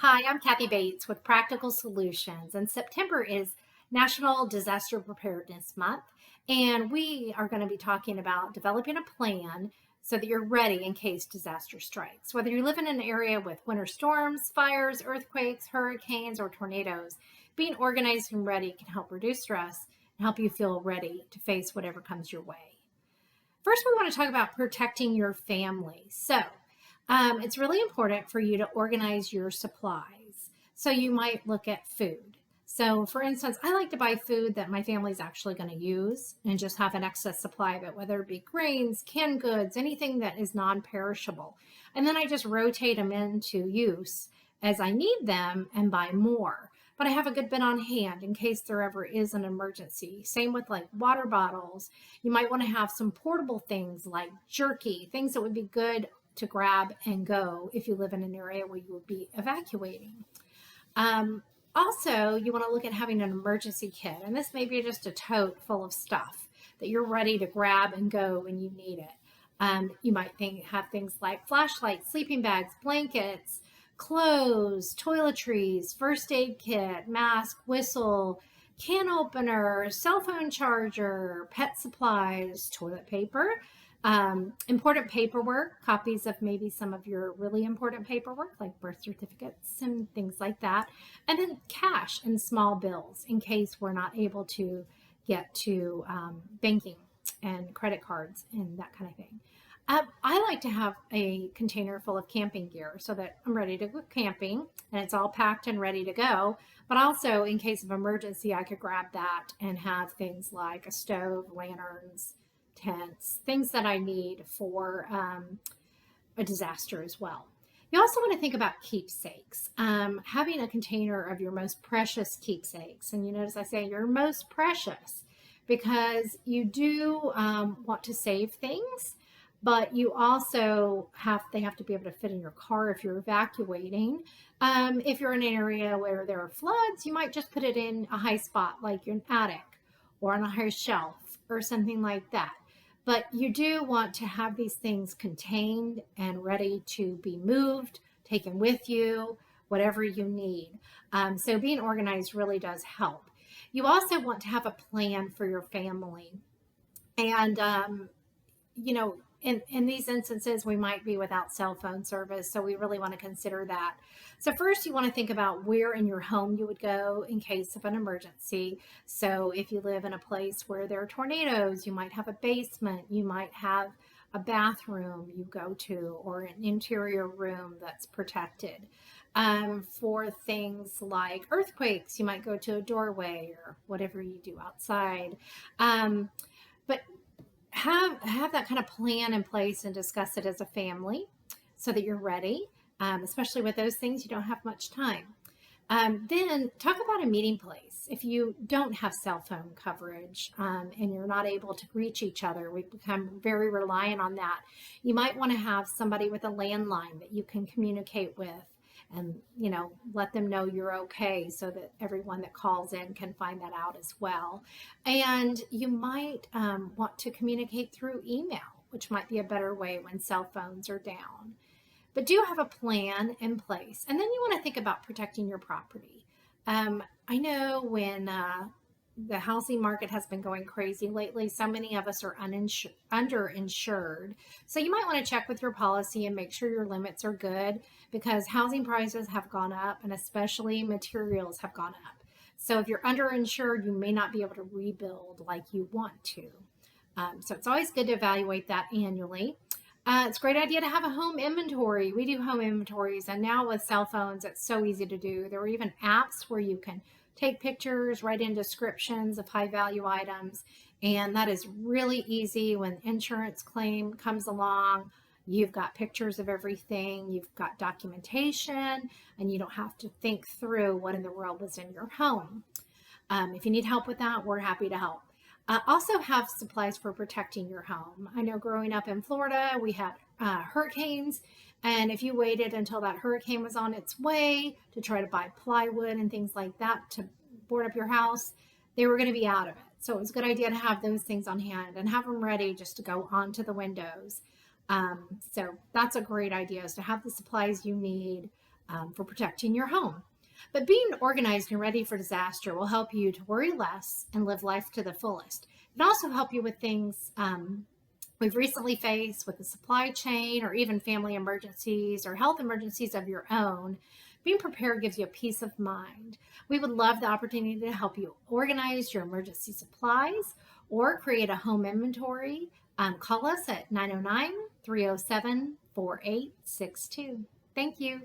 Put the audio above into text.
Hi, I'm Kathy Bates with Practical Solutions, and September is National Disaster Preparedness Month, and we are going to be talking about developing a plan so that you're ready in case disaster strikes. Whether you live in an area with winter storms, fires, earthquakes, hurricanes, or tornadoes, being organized and ready can help reduce stress and help you feel ready to face whatever comes your way. First, we want to talk about protecting your family. It's really important for you to organize your supplies. So, you might look at food. So, for instance, I like to buy food that my family's actually going to use and just have an excess supply of it, whether it be grains, canned goods, anything that is non perishable. And then I just rotate them into use as I need them and buy more. But I have a good bit on hand in case there ever is an emergency. Same with like water bottles. You might want to have some portable things like jerky, things that would be good to grab and go if you live in an area where you would be evacuating. Um, Also, you want to look at having an emergency kit, and this may be just a tote full of stuff that you're ready to grab and go when you need it. You might have things like flashlights, sleeping bags, blankets, clothes, toiletries, first aid kit, mask, whistle, can opener, cell phone charger, pet supplies, toilet paper, important paperwork, copies of maybe some of your really important paperwork, like birth certificates and things like that, and then cash and small bills in case we're not able to get to banking and credit cards and that kind of thing. I like to have a container full of camping gear so that I'm ready to go camping and it's all packed and ready to go. But also, in case of emergency, I could grab that and have things like a stove, lanterns, tents, things that I need for a disaster as well. You also want to think about keepsakes, having a container of your most precious keepsakes. And you notice I say your most precious because you do want to save things, but you also they have to be able to fit in your car if you're evacuating. If you're in an area where there are floods, you might just put it in a high spot like your attic or on a high shelf or something like that. But you do want to have these things contained and ready to be moved, taken with you, whatever you need. So being organized really does help. You also want to have a plan for your family. And you know, in these instances, we might be without cell phone service, so we really want to consider that. So first, you want to think about where in your home you would go in case of an emergency. So if you live in a place where there are tornadoes, you might have a basement, you might have a bathroom you go to, or an interior room that's protected. For things like earthquakes, you might go to a doorway or whatever you do outside. But have that kind of plan in place and discuss it as a family so that you're ready. Especially with those things, you don't have much time. Then talk about a meeting place. If you don't have cell phone coverage and you're not able to reach each other, we become very reliant on that. You might want to have somebody with a landline that you can communicate with and let them know you're okay so that everyone that calls in can find that out as well. And you might want to communicate through email, which might be a better way when cell phones are down. But do have a plan in place. And then you want to think about protecting your property. I know when the housing market has been going crazy lately, so many of us are underinsured. So you might want to check with your policy and make sure your limits are good because housing prices have gone up and especially materials have gone up. So if you're underinsured, you may not be able to rebuild like you want to. So it's always good to evaluate that annually. It's a great idea to have a home inventory. We do home inventories, and now with cell phones, it's so easy to do. There are even apps where you can take pictures, write in descriptions of high value items, and that is really easy. When insurance claim comes along, you've got pictures of everything, you've got documentation, and you don't have to think through what in the world was in your home. If you need help with that, we're happy to help. Also have supplies for protecting your home. I know growing up in Florida, we had hurricanes, and if you waited until that hurricane was on its way to try to buy plywood and things like that to board up your house, they were going to be out of it. So it was a good idea to have those things on hand and have them ready just to go onto the windows. So that's a great idea, is to have the supplies you need for protecting your home. But being organized and ready for disaster will help you to worry less and live life to the fullest. It can also help you with things we've recently faced with the supply chain or even family emergencies or health emergencies of your own. Being prepared gives you a peace of mind. We would love the opportunity to help you organize your emergency supplies or create a home inventory. Call us at 909 307 4862. Thank you.